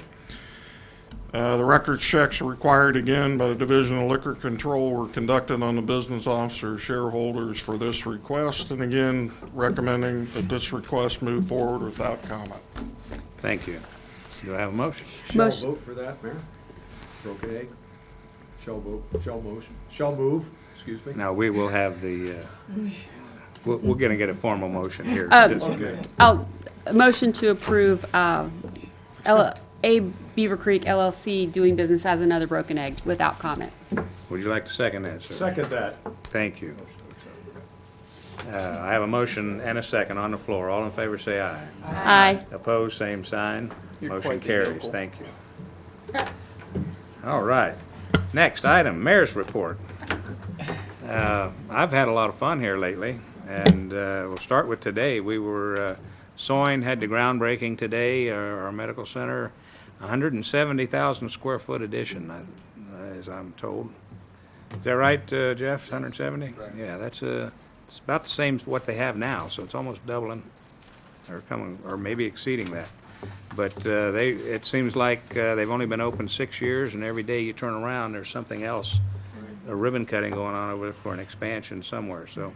The record checks required again by the Division of Liquor Control were conducted on the business officer shareholders for this request, and again recommending that this request move forward without comment. Thank you. Do I have a motion? Shall vote for that, Mayor? Broken egg? Shall vote, shall move, excuse me. Now, we will have the, we're going to get a formal motion here. Okay. A motion to approve Beavercreek LLC, doing business as Another Broken Egg, without comment. Would you like to second that, sir? Second that. Thank you. I have a motion and a second on the floor. All in favor, say aye. Aye. Opposed, same sign. You're Motion quite the carries. yokel. Thank you. All right. Next item, mayor's report. I've had a lot of fun here lately, and we'll start with today. We were, Soin had the groundbreaking today, our medical center, 170,000 square foot addition, as I'm told. Is that right, Jeff? 170? Yeah, that's it's about the same as what they have now, so it's almost doubling, or coming, or maybe exceeding that. But it seems like they've only been open 6 years, and every day you turn around, there's something else, a ribbon cutting going on over there for an expansion somewhere. So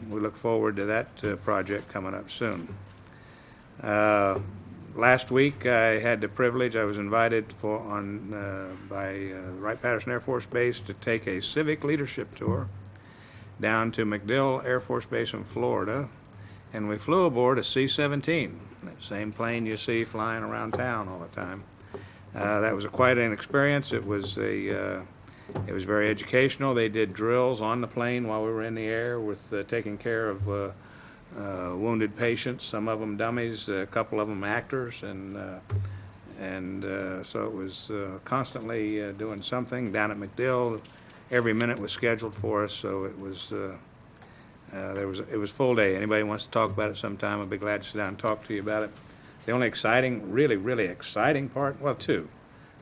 we look forward to that project coming up soon. Last week, I had the privilege, I was invited by Wright-Patterson Air Force Base to take a civic leadership tour down to MacDill Air Force Base in Florida, and we flew aboard a C-17, that same plane you see flying around town all the time. That was quite an experience. It was very educational. They did drills on the plane while we were in the air with taking care of wounded patients, some of them dummies, a couple of them actors, and so it was constantly doing something down at MacDill. Every minute was scheduled for us, so it was it was full day. Anybody wants to talk about it sometime, I'd be glad to sit down and talk to you about it. The only exciting, really exciting part, well, two.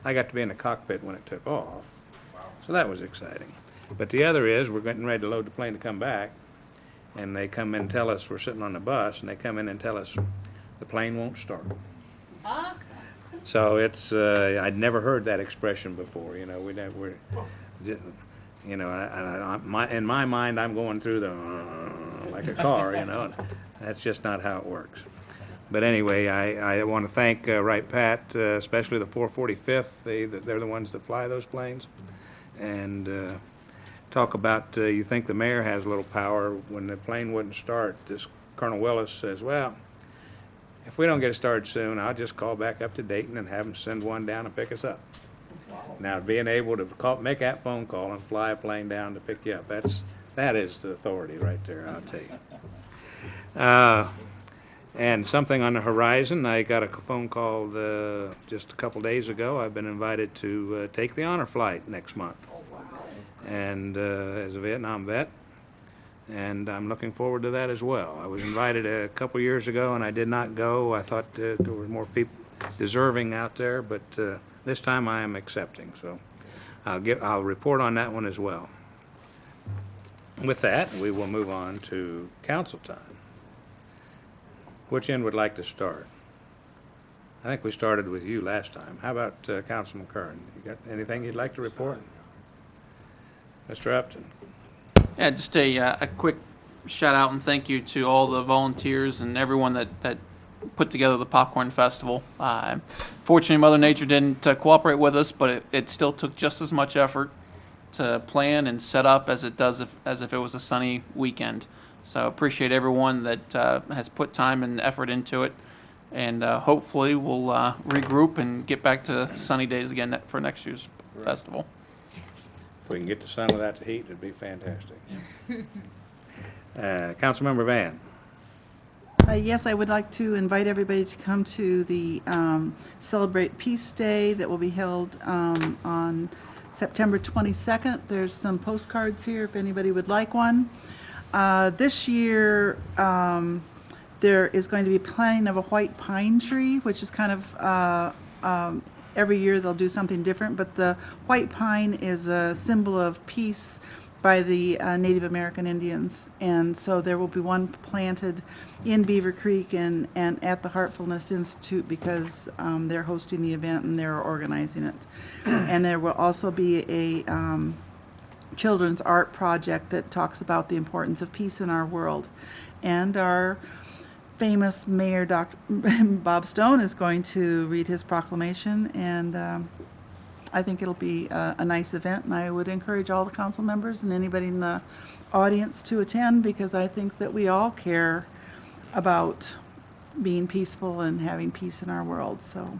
I got to be in the cockpit when it took off, so that was exciting. But the other is, we're getting ready to load the plane to come back, and they come in and tell us, we're sitting on the bus, and they come in and tell us the plane won't start. So it's, I'd never heard that expression before, you know, in my mind, I'm going through like a car, you know, and that's just not how it works. But anyway, I want to thank Wright-Pat, especially the 445th. They're the ones that fly those planes. And talk about, you think the mayor has a little power. When the plane wouldn't start, this Colonel Willis says, well, if we don't get it started soon, I'll just call back up to Dayton and have them send one down and pick us up. Now, being able to make that phone call and fly a plane down to pick you up, that is the authority right there, I'll tell you. And something on the horizon, I got a phone call just a couple days ago. I've been invited to take the honor flight next month. And as a Vietnam vet, and I'm looking forward to that as well. I was invited a couple years ago, and I did not go. I thought there were more people deserving out there, but this time I am accepting, so I'll report on that one as well. With that, we will move on to council time. Which end would like to start? I think we started with you last time. How about Councilman Kern? You got anything you'd like to report? Mr. Upton? Yeah, just a quick shout out and thank you to all the volunteers and everyone that put together the Popcorn Festival. Fortunately, Mother Nature didn't cooperate with us, but it still took just as much effort to plan and set up as it does as if it was a sunny weekend. So appreciate everyone that has put time and effort into it, and hopefully we'll regroup and get back to sunny days again for next year's festival. If we can get the sun without the heat, it'd be fantastic. Councilmember Van. Yes, I would like to invite everybody to come to the Celebrate Peace Day that will be held on September 22nd. There's some postcards here if anybody would like one. This year, there is going to be planting of a white pine tree, which is kind of every year they'll do something different, but the white pine is a symbol of peace by the Native American Indians, and so there will be one planted in Beavercreek and at the Heartfulness Institute because they're hosting the event and they're organizing it. And there will also be a children's art project that talks about the importance of peace in our world. And our famous Mayor, Dr. Bob Stone, is going to read his proclamation, and I think it'll be a nice event, and I would encourage all the council members and anybody in the audience to attend, because I think that we all care about being peaceful and having peace in our world. So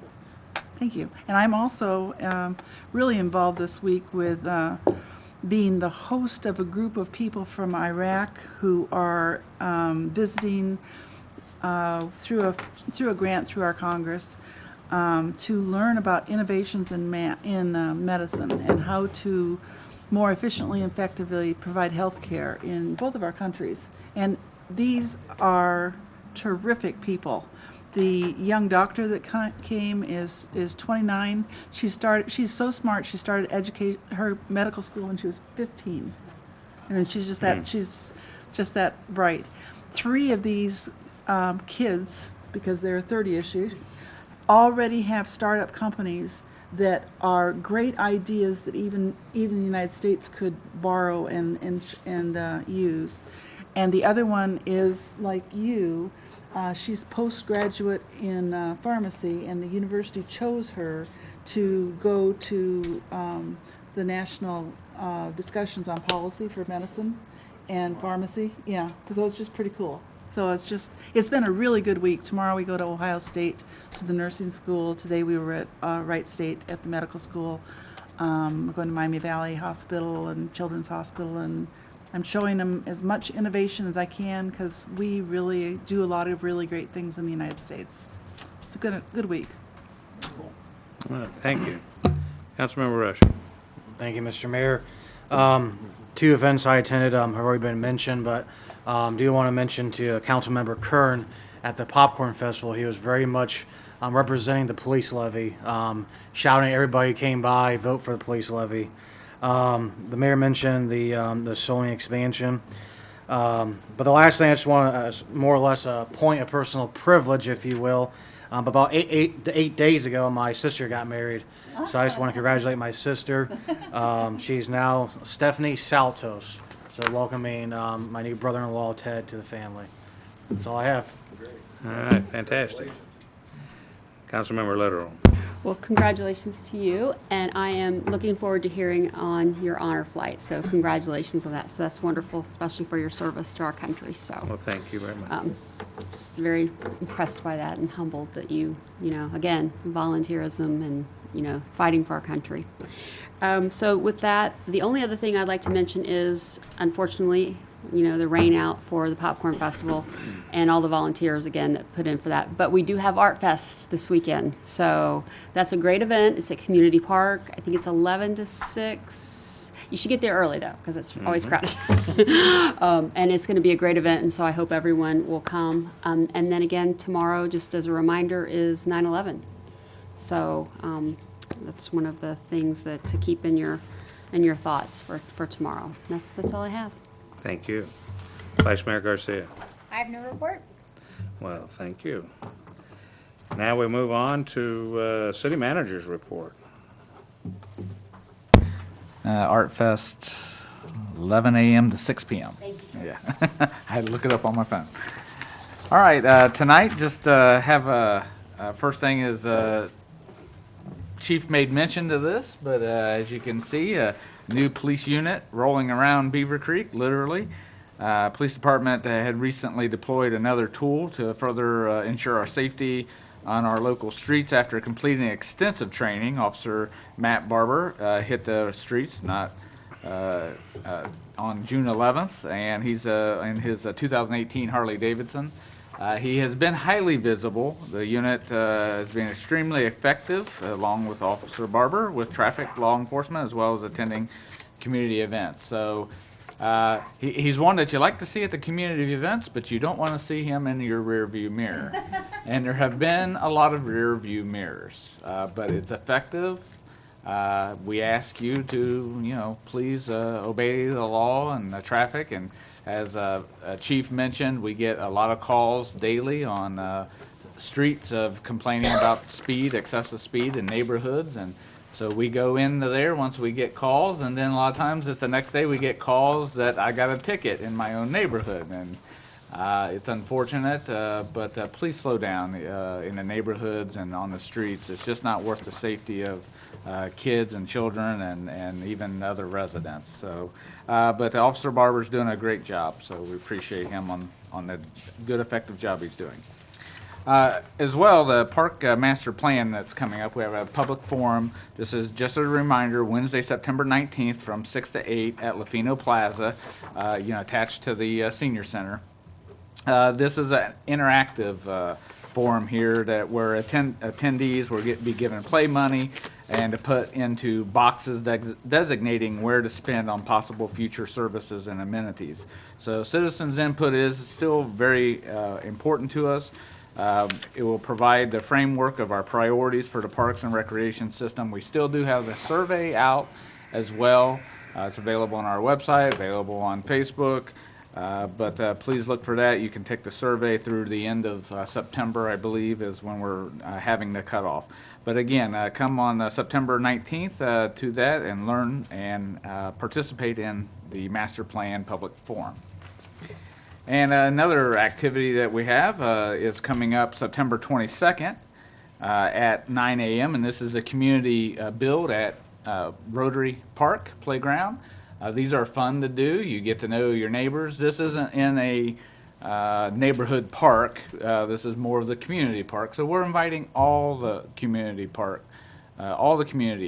thank you. And I'm also really involved this week with being the host of a group of people from Iraq who are visiting through a grant through our Congress to learn about innovations in medicine and how to more efficiently and effectively provide health care in both of our countries. And these are terrific people. The young doctor that came is 29. She's so smart. She started her medical school when she was 15. I mean, she's just that bright. 3 of these kids, because they're 30-ish, already have startup companies that are great ideas that even the United States could borrow and use. And the other one is like you. She's postgraduate in pharmacy, and the university chose her to go to the national discussions on policy for medicine and pharmacy. Yeah, so it's just pretty cool. So it's been a really good week. Tomorrow we go to Ohio State to the nursing school. Today we were at Wright State at the medical school. We're going to Miami Valley Hospital and Children's Hospital, and I'm showing them as much innovation as I can because we really do a lot of really great things in the United States. It's a good week. Thank you. Councilmember Rush. Thank you, Mr. Mayor. 2 events I attended have already been mentioned, but do want to mention to Councilmember Kern at the Popcorn Festival, he was very much representing the police levy, shouting at everybody who came by, vote for the police levy. The mayor mentioned the Sony expansion. But the last thing I just want to, more or less a point of personal privilege, if you will. About eight days ago, my sister got married. So I just want to congratulate my sister. She's now Stephanie Saltos. So welcoming my new brother-in-law, Ted, to the family. That's all I have. All right, fantastic. Councilmember Literal. Well, congratulations to you, and I am looking forward to hearing on your honor flight. So congratulations on that. So that's wonderful, especially for your service to our country. So Well, thank you very much. Just very impressed by that and humbled that you again, volunteerism and, fighting for our country. So with that, the only other thing I'd like to mention is, unfortunately, the rain out for the Popcorn Festival and all the volunteers, again, that put in for that. But we do have Art Fest this weekend. So that's a great event. It's at Community Park. I think it's 11 to 6. You should get there early, though, because it's always crowded. And it's going to be a great event, and so I hope everyone will come. And then again, tomorrow, just as a reminder, is 9/11. So that's one of the things that to keep in your thoughts for tomorrow. That's all I have. Thank you. Vice Mayor Garcia. I have no report. Well, thank you. Now we move on to City Manager's report. Art Fest, 11 a.m. to 6 p.m. Thank you, sir. Yeah, I had to look it up on my phone. All right, tonight, just have a first thing is Chief made mention to this, but as you can see, a new police unit rolling around Beavercreek, literally. Police Department had recently deployed another tool to further ensure our safety on our local streets after completing extensive training. Officer Matt Barber hit the streets on June 11th, and he's in his 2018 Harley Davidson. He has been highly visible. The unit has been extremely effective, along with Officer Barber, with traffic law enforcement, as well as attending community events. So he's one that you like to see at the community events, but you don't want to see him in your rear view mirror. And there have been a lot of rear view mirrors, but it's effective. We ask you to, please obey the law and the traffic. And as Chief mentioned, we get a lot of calls daily on streets of complaining about speed, excessive speed in neighborhoods. And so we go into there once we get calls, and then a lot of times it's the next day we get calls that I got a ticket in my own neighborhood. And it's unfortunate, but please slow down in the neighborhoods and on the streets. It's just not worth the safety of kids and children and even other residents. So, but Officer Barber's doing a great job, so we appreciate him on the good, effective job he's doing. As well, the park master plan that's coming up, we have a public forum. This is just a reminder, Wednesday, September 19th from 6 to 8 at Lafino Plaza, attached to the senior center. This is an interactive forum here where attendees will be given play money and to put into boxes designating where to spend on possible future services and amenities. So citizens' input is still very important to us. It will provide the framework of our priorities for the Parks and Recreation system. We still do have the survey out as well. It's available on our website, available on Facebook, but please look for that. You can take the survey through the end of September, I believe, is when we're having the cutoff. But again, come on September 19th to that and learn and participate in the Master Plan Public Forum. And another activity that we have is coming up September 22nd at 9 a.m. And this is a community build at Rotary Park Playground. These are fun to do. You get to know your neighbors. This isn't in a neighborhood park. This is more of the community park. So we're inviting all the community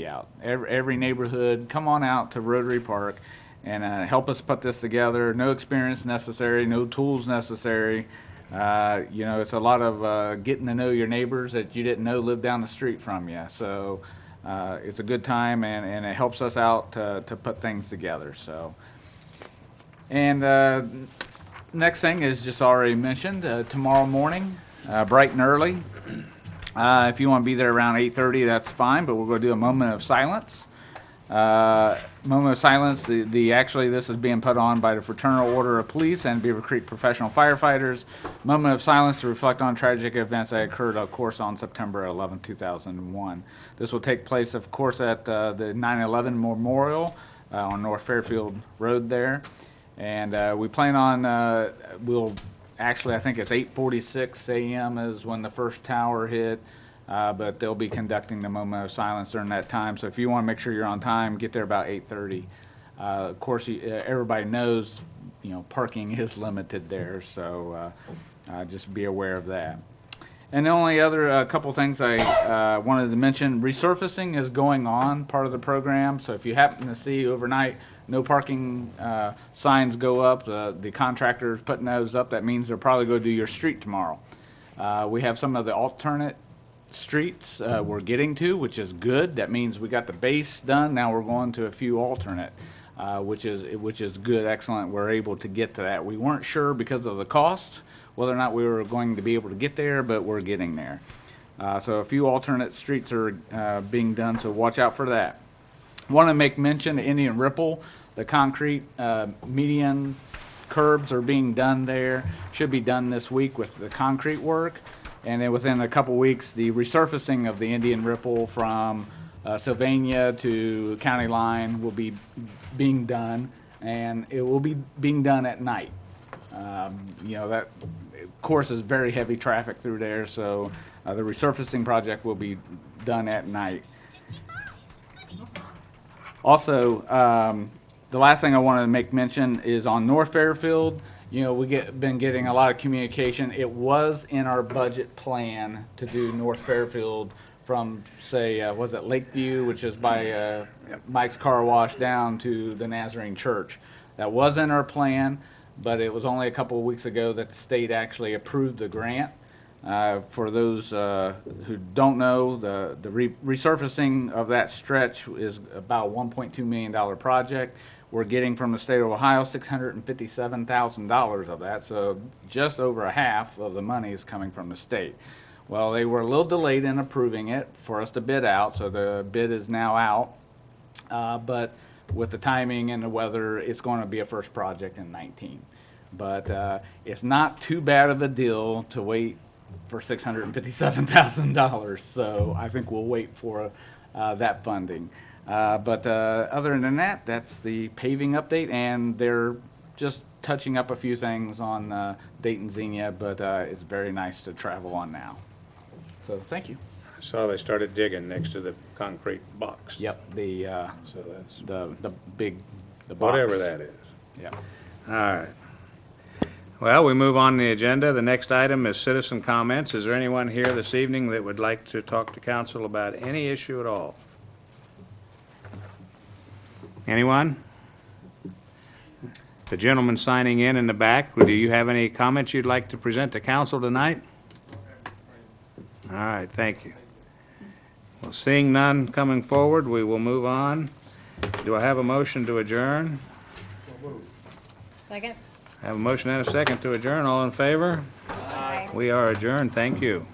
out. Every neighborhood, come on out to Rotary Park and help us put this together. No experience necessary, no tools necessary. It's a lot of getting to know your neighbors that you didn't know lived down the street from you. So it's a good time, and it helps us out to put things together. So, and next thing is just already mentioned, tomorrow morning, bright and early. If you want to be there around 8:30, that's fine, but we're going to do a moment of silence. Moment of silence. Actually, this is being put on by the Fraternal Order of Police and Beavercreek Professional Firefighters. Moment of silence to reflect on tragic events that occurred, of course, on September 11, 2001. This will take place, of course, at the 9/11 Memorial on North Fairfield Road there. And we plan on, I think it's 8:46 a.m. is when the first tower hit. But they'll be conducting the moment of silence during that time. So if you want to make sure you're on time, get there about 8:30. Of course, everybody knows, parking is limited there, so just be aware of that. And the only other couple things I wanted to mention, resurfacing is going on, part of the program. So if you happen to see overnight no parking signs go up, the contractor's putting those up, that means they're probably going to do your street tomorrow. We have some of the alternate streets we're getting to, which is good. That means we got the base done. Now we're going to a few alternate. which is good, excellent. We're able to get to that. We weren't sure because of the cost whether or not we were going to be able to get there, but we're getting there. So a few alternate streets are being done, so watch out for that. Want to make mention of Indian Ripple, the concrete median curbs are being done there. Should be done this week with the concrete work. And then within a couple weeks, the resurfacing of the Indian Ripple from Sylvania to County Line will be being done, and it will be being done at night. You know, that course is very heavy traffic through there, so the resurfacing project will be done at night. Also, the last thing I wanted to make mention is on North Fairfield. You know, been getting a lot of communication. It was in our budget plan to do North Fairfield from, say, was it Lakeview, which is by Mike's Car Wash, down to the Nazarene Church. That was in our plan, but it was only a couple of weeks ago that the state actually approved the grant. For those who don't know, the resurfacing of that stretch is about a $1.2 million project. We're getting from the state of Ohio $657,000 of that, so just over a half of the money is coming from the state. Well, they were a little delayed in approving it for us to bid out, so the bid is now out. But with the timing and the weather, it's going to be a first project in 19. But it's not too bad of a deal to wait for $657,000, so I think we'll wait for that funding. But other than that, that's the paving update, and they're just touching up a few things on Dayton Xenia, but it's very nice to travel on now. So thank you. I saw they started digging next to the concrete box. Yep, So that's the big box. whatever that is. Yeah. All right. Well, we move on the agenda. The next item is citizen comments. Is there anyone here this evening that would like to talk to council about any issue at all? Anyone? The gentleman signing in the back, do you have any comments you'd like to present to council tonight? All right, thank you. Well, seeing none coming forward, we will move on. Do I have a motion to adjourn? Second? I have a motion and a second to adjourn. All in favor? Aye. We are adjourned. Thank you.